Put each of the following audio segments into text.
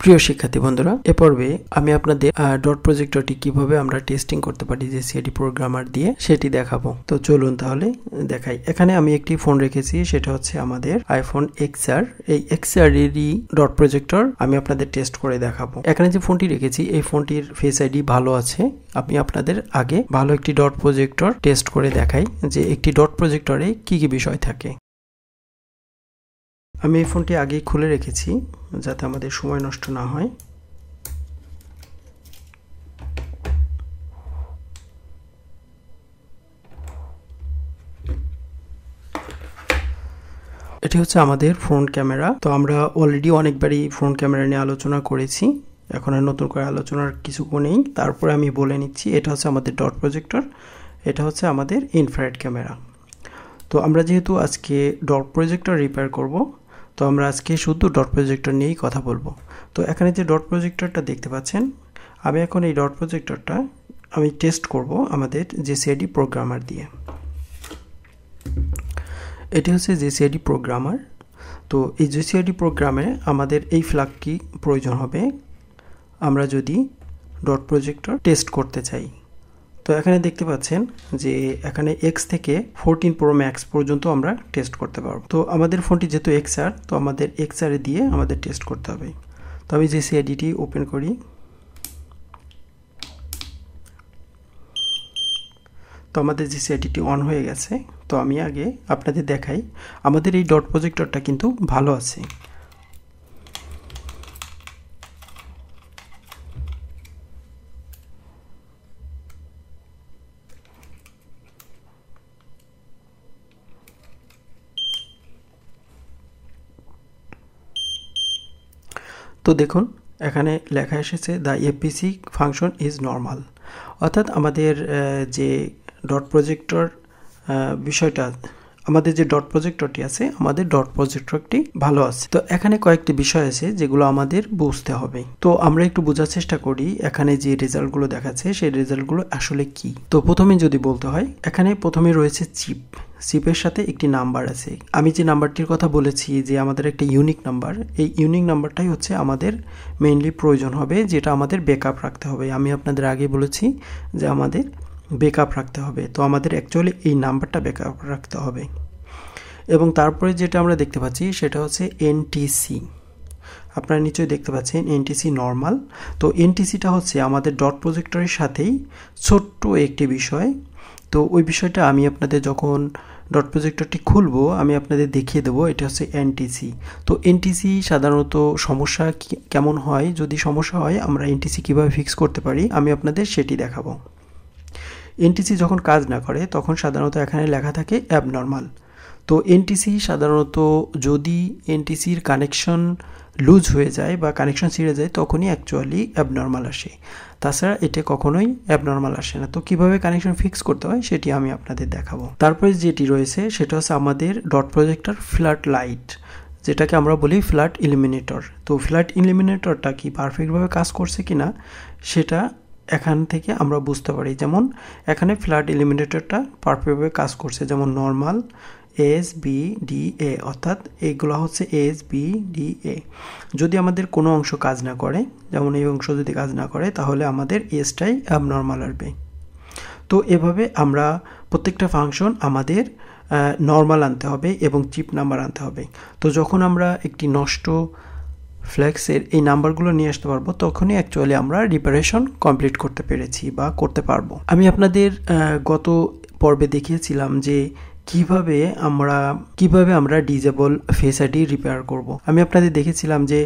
প্রিয় শিক্ষার্থী বন্ধুরা, এ পর্বে আমি আপনাদের ডট প্রজেক্টরটি কিভাবে আমরা টেস্টিং করতে পারি যে সিএডি প্রোগ্রামার দিয়ে সেটি দেখাবো। তো চলুন তাহলে দেখাই। এখানে আমি একটি ফোন রেখেছি, সেটা হচ্ছে আমাদের আইফোন XR। এই XR এরই ডট প্রজেক্টর আমি আপনাদের টেস্ট করে দেখাবো। এখানে যে ফোনটি রেখেছি এই ফোনটির ফেস আইডি ভালো আছে। আমি আপনাদের আগে ভালো একটি ডট প্রজেক্টর টেস্ট করে দেখাই যে একটি ডট প্রজেক্টরে কি কি বিষয় থাকে। আমি এই ফোনটি আগেই খুলে রেখেছি যাতে আমাদের সময় নষ্ট না হয়। এটি হচ্ছে আমাদের ফ্রন্ট ক্যামেরা। তো আমরা অলরেডি অনেকবারই ফ্রন্ট ক্যামেরা নিয়ে আলোচনা করেছি, এখন আর নতুন করে আলোচনার কিছু নেই। তারপরে আমি বলে নিচ্ছি, এটা হচ্ছে আমাদের ডট প্রজেক্টর, এটা হচ্ছে আমাদের ইনফ্রারেড ক্যামেরা। তো আমরা যেহেতু আজকে ডট প্রজেক্টর রিপেয়ার করব, তো আমরা আজকে শুধু ডট প্রজেক্টর নিয়েই কথা বলবো। তো এখানে যে ডট প্রজেক্টরটা দেখতে পাচ্ছেন, আমি এখন এই ডট প্রজেক্টরটা আমি টেস্ট করব আমাদের সিএডি প্রোগ্রামার দিয়ে। এটি হচ্ছে সিএডি প্রোগ্রামার। তো এই সিএডি প্রোগ্রামে আমাদের এই ফ্ল্যাগটি প্রয়োজন হবে আমরা যদি ডট প্রজেক্টর টেস্ট করতে চাই। তো এখানে দেখতে পাচ্ছেন যে এখানে X থেকে 14 Pro Max পর্যন্ত আমরা টেস্ট করতে পারবো। তো আমাদের ফোনটি যেহেতু XR, তো আমাদের XR দিয়ে আমাদের টেস্ট করতে হবে। তো আমি সিএডিটি ওপেন করি। তো আমাদের সিএডিটি অন হয়ে গেছে। তো আমি আগে আপনাদের দেখাই আমাদের এই ডট প্রজেক্টরটা কিন্তু ভালো আছে। তো দেখুন এখানে লেখা এসেছে the APC function is normal, অর্থাৎ আমাদের যে ডট প্রজেক্টর বিষয়টা, আমাদের যে ডট প্রজেক্টরটি আছে, আমাদের ডট প্রজেক্টরটি ভালো আছে। তো এখানে কয়েকটি বিষয় আছে যেগুলো আমাদের বুঝতে হবে। তো আমরা একটু বোঝার চেষ্টা করি এখানে যে রেজাল্টগুলো দেখাচ্ছে সেই রেজাল্টগুলো আসলে কি। তো প্রথমে যদি বলতে হয়, এখানে প্রথমে রয়েছে চিপের সাথে একটি নাম্বার আছে। আমি যে নাম্বারটির কথা বলেছি যে আমাদের একটা ইউনিক নাম্বার, এই ইউনিক নাম্বারটাই হচ্ছে আমাদের মেইনলি প্রয়োজন হবে, যেটা আমাদের ব্যাকআপ রাখতে হবে। আমি আপনাদের আগে বলেছি যে আমাদের ব্যাকআপ রাখতে হবে। তো আমাদের অ্যাকচুয়ালি এই নাম্বারটা ব্যাকআপ রাখতে হবে। এবং তারপরে যেটা আমরা দেখতে পাচ্ছি সেটা হচ্ছে এনটিসি। আপনারা নিশ্চয়ই দেখতে পাচ্ছেন এনটিসি নর্মাল। তো এনটিসিটা হচ্ছে আমাদের ডট প্রজেক্টরের সাথেই ছোট্ট একটি বিষয়। তো ওই বিষয়টা আমি আপনাদের যখন ডট প্রজেক্টরটি খুলবো আমি আপনাদের দেখিয়ে দেবো। এটা হচ্ছে এনটিসি। তো এনটিসি সাধারণত সমস্যা কেমন হয়, যদি সমস্যা হয় আমরা এনটিসি কীভাবে ফিক্স করতে পারি আমি আপনাদের সেটি দেখাবো। এনটিসি যখন কাজ না করে তখন সাধারণত এখানে লেখা থাকে অ্যাবনর্মাল। তো এনটিসি সাধারণত যদি এনটিসির কানেকশন লুজ হয়ে যায় বা কানেকশন ছিঁড়ে যায় তখনই অ্যাকচুয়ালি অ্যাবনর্মাল আসে, তাছাড়া এটা কখনোই অ্যাবনর্মাল আসে না। তো কিভাবে কানেকশন ফিক্স করতে হয় সেটি আমি আপনাদের দেখাবো। তারপরে যেটি রয়েছে সেটা হচ্ছে আমাদের ডট প্রজেক্টর ফ্ল্যাট লাইট, যেটাকে আমরা বলি ফ্ল্যাট ইলিমিনেটর। তো ফ্ল্যাট ইলিমিনেটরটা কি পারফেক্টভাবে কাজ করছে কিনা সেটা এখান থেকে আমরা বুঝতে পারি। যেমন এখানে ফ্ল্যাট ইলিমিনেটরটা পারফেক্টভাবে কাজ করছে, যেমন নর্মাল ASBDA, অর্থাৎ এইগুলো হচ্ছে ASBDA। যদি আমাদের কোনো অংশ কাজ না করে, যেমন এই অংশ যদি কাজ না করে, তাহলে আমাদের এসটাই অ্যাবনর্মাল আসবে। তো এভাবে আমরা প্রত্যেকটা ফাংশন আমাদের নর্মাল আনতে হবে এবং চিপ নাম্বার আনতে হবে। তো যখন আমরা একটি নষ্ট ফ্ল্যাক্সের এই নাম্বারগুলো নিয়ে আসতে পারবো তখনই অ্যাকচুয়ালি আমরা রিপারেশন কমপ্লিট করতে পেরেছি বা করতে পারবো। আমি আপনাদের গত পর্বে দেখিয়েছিলাম যে কিভাবে আমরা ডিজেবল ফেস আইডি রিপেয়ার করব। আমি আপনাদের দেখেছিলাম যে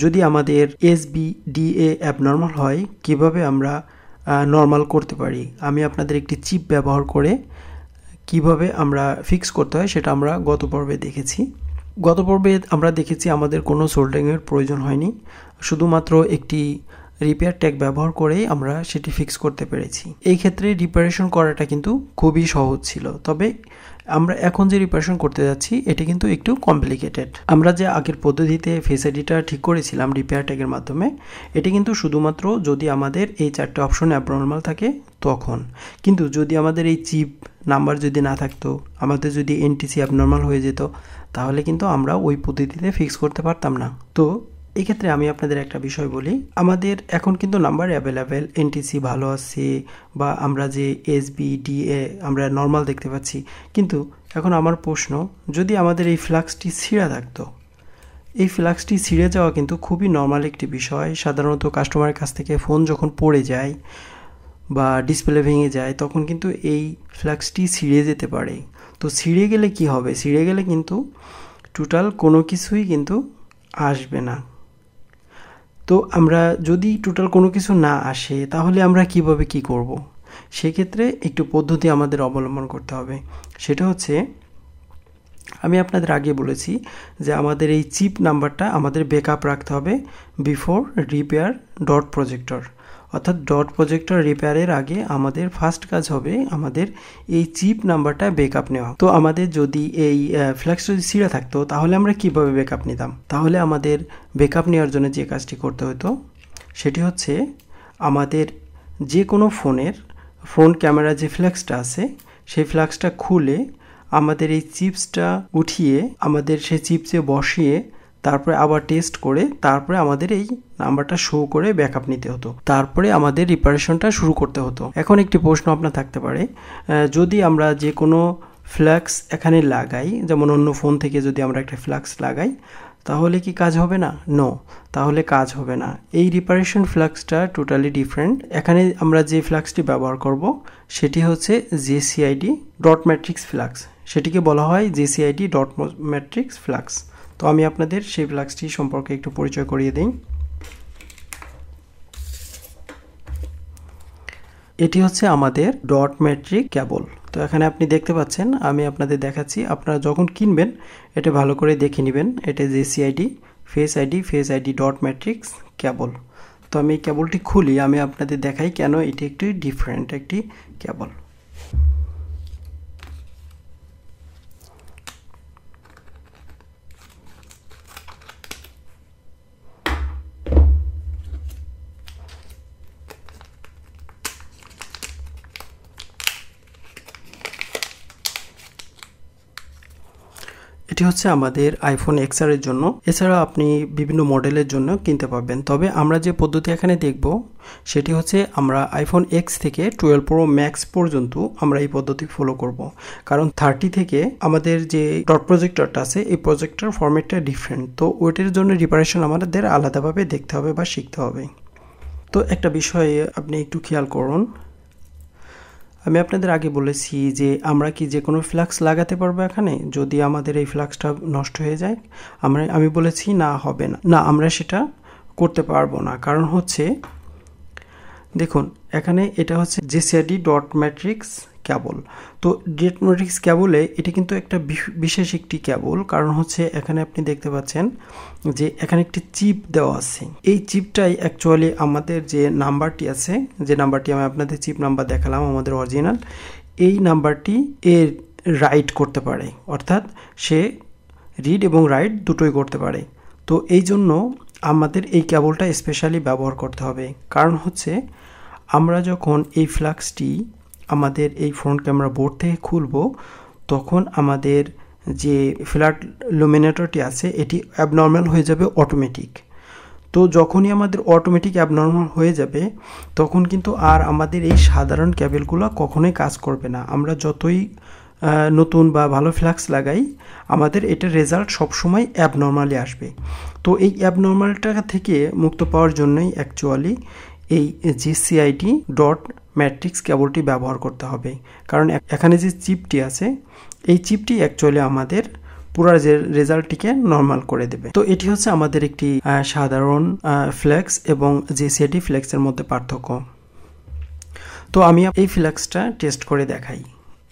যদি আমাদের SBDA অ্যাবনর্মাল হয় কিভাবে আমরা নর্মাল করতে পারি। আমি আপনাদের একটি চিপ ব্যবহার করে কিভাবে আমরা ফিক্স করতে হয় সেটা আমরা গত পর্বে দেখেছি। গত পর্বে আমরা দেখেছি আমাদের কোনো সোল্ডারিংয়ের প্রয়োজন হয়নি, শুধুমাত্র একটি রিপেয়ার ট্যাগ ব্যবহার করেই আমরা সেটি ফিক্স করতে পেরেছি। এই ক্ষেত্রে রিপারেশন করাটা কিন্তু খুবই সহজ ছিল, তবে আমরা এখন যে রিপারেশন করতে যাচ্ছি এটি কিন্তু একটু কমপ্লিকেটেড। আমরা যে আগের পদ্ধতিতে ফেস আইডিটা ঠিক করেছিলাম রিপেয়ার ট্যাগের মাধ্যমে, এটি কিন্তু শুধুমাত্র যদি আমাদের এই 4টে অপশন অ্যাবনর্মাল থাকে তখন। কিন্তু যদি আমাদের এই চিপ নাম্বার যদি না থাকতো, আমাদের যদি এনটিসি অ্যাবনর্মাল হয়ে যেত, তাহলে কিন্তু আমরা ওই পদ্ধতিতে ফিক্স করতে পারতাম না। তো এই ক্ষেত্রে আমি আপনাদের একটা বিষয় বলি, আমাদের এখন কিন্তু নাম্বার অ্যাভেলেবেল, এনটিসি ভালো আছে, বা আমরা যে এসবি ডিএ আমরা নর্মাল দেখতে পাচ্ছি। কিন্তু এখন আমার প্রশ্ন, যদি আমাদের এই ফ্লাক্সটি ছিঁড়া থাকতো, এই ফ্লাক্সটি ছিঁড়ে যাওয়া কিন্তু খুবই নর্মাল একটি বিষয়। সাধারণত কাস্টমারের কাছ থেকে ফোন যখন পড়ে যায় বা ডিসপ্লে ভেঙে যায়, তখন কিন্তু এই ফ্লাক্সটি ছিঁড়ে যেতে পারে। তো ছিঁড়ে গেলে কি হবে? ছিঁড়ে গেলে কিন্তু টোটাল কোনো কিছুই কিন্তু আসবে না। তো আমরা যদি টোটাল কোনো কিছু না আসে, তাহলে আমরা কিভাবে কি করব? সেক্ষেত্রে একটু পদ্ধতি আমাদের অবলম্বন করতে হবে। সেটা হচ্ছে, আমি আপনাদের আগে বলেছি যে আমাদের এই চিপ নাম্বারটা আমাদের ব্যাকআপ রাখতে হবে বিফোর রিপেয়ার ডট প্রজেক্টর। অর্থাৎ ডট প্রজেক্টর রিপেয়ারের আগে আমাদের ফার্স্ট কাজ হবে আমাদের এই চিপ নাম্বারটা ব্যাকআপ নেওয়া। তো আমাদের যদি এই ফ্ল্যাক্স যদি ছিঁড়া থাকতো, তাহলে আমরা কিভাবে ব্যাকআপ নিতাম? তাহলে আমাদের ব্যাকআপ নেওয়ার জন্য যে কাজটি করতে হতো সেটি হচ্ছে, আমাদের যে কোনো ফোনের ফ্রন্ট ক্যামেরা যে ফ্ল্যাক্সটা আছে, সেই ফ্ল্যাক্সটা খুলে আমাদের এই চিপসটা উঠিয়ে আমাদের সেই চিপসে বসিয়ে তারপরে আবার টেস্ট করে তারপরে আমাদের এই নাম্বারটা শো করে ব্যাকআপ নিতে হতো। তারপরে আমাদের রিপারেশনটা শুরু করতে হতো। এখন একটি প্রশ্ন আপনার থাকতে পারে, যদি আমরা যে কোনো ফ্ল্যাক্স এখানে লাগাই, যেমন অন্য ফোন থেকে যদি আমরা একটা ফ্ল্যাক্স লাগাই, তাহলে কি কাজ হবে না? নো, তাহলে কাজ হবে না। এই রিপারেশন ফ্ল্যাক্সটা টোটালি ডিফারেন্ট। এখানে আমরা যে ফ্ল্যাক্সটি ব্যবহার করব সেটি হচ্ছে জেসিআইডি ডট ম্যাট্রিক্স ফ্ল্যাক্স। সেটিকে বলা হয় জেসিআইডি ডট ম্যাট্রিক্স ফ্ল্যাক্স। তো আমি আপনাদের সেই ফ্ল্যাক্সটি সম্পর্কে একটু পরিচয় করিয়ে দিই। এটি হচ্ছে আমাদের ডট ম্যাট্রিক কেবল। তো এখানে আপনি দেখতে পাচ্ছেন, আমি আপনাদের দেখাচ্ছি। আপনারা যখন কিনবেন এটা ভালো করে দেখে নেবেন। এটা জেসিআইডি ফেস আইডি ডট ম্যাট্রিক্স কেবল। তো আমি এই কেবলটি খুলি, আমি আপনাদের দেখাই কেন এটি একটি ডিফারেন্ট একটি কেবল। এটি হচ্ছে আমাদের আইফোন এক্সআর এর জন্য। এছাড়া আপনি বিভিন্ন মডেলের জন্য কিনতে পারবেন। তবে আমরা যে পদ্ধতি এখানে দেখব সেটি হচ্ছে, আমরা আইফোন এক্স থেকে 12 প্রো ম্যাক্স পর্যন্ত আমরা এই পদ্ধতি ফলো করব। কারণ 30 থেকে আমাদের যে ডট প্রজেক্টরটা আছে, এই প্রজেক্টর ফরম্যাটটা ডিফারেন্ট। তো ওইটার জন্য রিপারেশন আমাদের আলাদাভাবে দেখতে হবে বা শিখতে হবে। তো একটা বিষয়ে আপনি একটু খেয়াল করুন, আমি আপনাদের আগে বলেছি যে আমরা কি যে কোনো ফ্ল্যাক্স লাগাতে পারবো এখানে যদি আমাদের এই ফ্ল্যাক্সটা নষ্ট হয়ে যায়? আমি বলেছি না, হবে না। না, আমরা সেটা করতে পারবো না। কারণ হচ্ছে, দেখুন এখানে এটা হচ্ছে জেসিআইডি ডট ম্যাট্রিক্স কেবল। তো ডট ম্যাট্রিক্স কেবলে এটি কিন্তু একটা বিশেষ একটি কেবল। কারণ হচ্ছে এখানে আপনি দেখতে পাচ্ছেন যে এখানে একটি চিপ দেওয়া আছে। এই চিপটাই অ্যাকচুয়ালি আমাদের যে নাম্বারটি আছে, যে নাম্বারটি আমি আপনাদের চিপ নাম্বার দেখালাম আমাদের অরিজিনাল, এই নাম্বারটি এর রাইট করতে পারে। অর্থাৎ সে রিড এবং রাইট দুটোই করতে পারে। তো এই জন্য আমাদের এই কেবলটা স্পেশালি ব্যবহার করতে হবে। কারণ হচ্ছে, আমরা যখন এই ফ্ল্যাক্সটি আমাদের এই ফ্রন্ট ক্যামেরা বোর্ড থেকে খুলব, তখন আমাদের যে ফ্ল্যাট লুমিনেটরটি আছে এটি অ্যাবনর্মাল হয়ে যাবে অটোমেটিক। তো যখনই আমাদের অটোমেটিক অ্যাবনর্মাল হয়ে যাবে, তখন কিন্তু আর আমাদের এই সাধারণ কেবলগুলো কখনোই কাজ করবে না। আমরা যতই নতুন বা ভালো ফ্ল্যাক্স লাগাই, আমাদের এটার রেজাল্ট সবসময় অ্যাবনর্মালি আসবে। তো এই অ্যাবনর্মালটা থেকে মুক্ত পাওয়ার জন্যই অ্যাকচুয়ালি এই জেসিআইডি ডট ম্যাট্রিক্স কেবলটি ব্যবহার করতে হবে। কারণ এখানে যে চিপটি আছে, এই চিপটি অ্যাকচুয়ালি আমাদের পুরো রেজাল্টটিকে নর্মাল করে দেবে। তো এটি হচ্ছে আমাদের একটি সাধারণ ফ্ল্যাক্স এবং জেসিআইডি ফ্ল্যাক্সের মধ্যে পার্থক্য। তো আমি এই ফ্ল্যাক্সটা টেস্ট করে দেখাই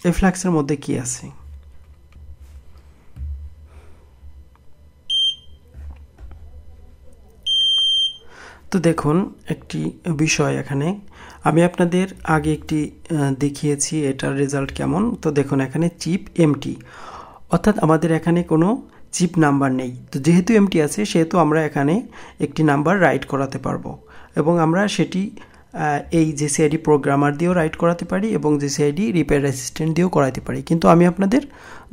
এই ফ্ল্যাক্সের মধ্যে কি আছে। তো দেখুন একটি বিষয়, এখানে আমি আপনাদের আগে একটি দেখিয়েছি এটার রেজাল্ট কেমন। তো দেখুন এখানে চিপ এমটি, অর্থাৎ আমাদের এখানে কোনো চিপ নাম্বার নেই। তো যেহেতু এমটি আছে, সেহেতু আমরা এখানে একটি নাম্বার রাইট করাতে পারবো এবং আমরা সেটি এই জিসিআইডি প্রোগ্রামার দিয়েও রাইট করাতে পারি এবং জিসিআইডি রিপেয়ার অ্যাসিস্ট্যান্ট দিয়েও করাতে পারি, কিন্তু আমি আপনাদের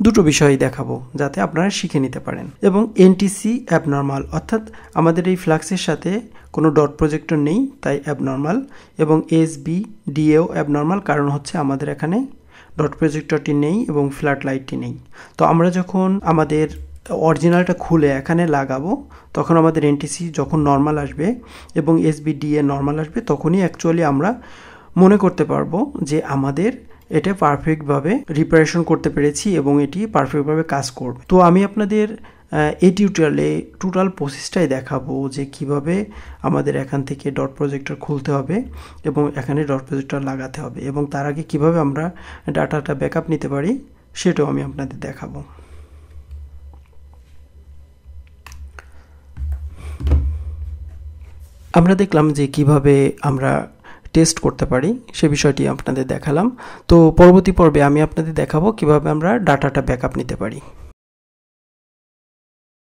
দুটো বিষয়ই দেখাবো যাতে আপনারা শিখে নিতে পারেন। এবং এনটিসি অ্যাবনর্মাল, অর্থাৎ আমাদের এই ফ্লাক্সের সাথে কোনো ডট প্রজেক্টর নেই, তাই অ্যাবনর্মাল। এবং এসবিডিএও অ্যাবনর্মাল, কারণ হচ্ছে আমাদের এখানে ডট প্রজেক্টরটি নেই এবং ফ্ল্যাট লাইটটি নেই। তো আমরা যখন আমাদের অরিজিনালটা খুলে এখানে লাগাবো তখন আমাদের এনটিসি যখন নর্মাল আসবে এবং এসবিডিএ নর্মাল আসবে, তখনই অ্যাকচুয়ালি আমরা মনে করতে পারবো যে আমাদের এটা পারফেক্টভাবে রিপারেশন করতে পেরেছি এবং এটি পারফেক্টভাবে কাজ করবে। তো আমি আপনাদের এই টিউটোরিয়ালে টোটাল প্রসেসটাই দেখাবো যে কিভাবে আমাদের এখান থেকে ডট প্রজেক্টর খুলতে হবে এবং এখানে ডট প্রজেক্টর লাগাতে হবে, এবং তার আগে কিভাবে আমরা ডাটাটা ব্যাকআপ নিতে পারি সেটাও আমি আপনাদের দেখাবো। আমরা দেখলাম যে কিভাবে আমরা টেস্ট করতে পারি, সে বিষয়টি আপনাদের দেখালাম। তো পরবর্তী পর্বে আমি আপনাদের দেখাবো কিভাবে আমরা ডাটাটা ব্যাকআপ নিতে পারি।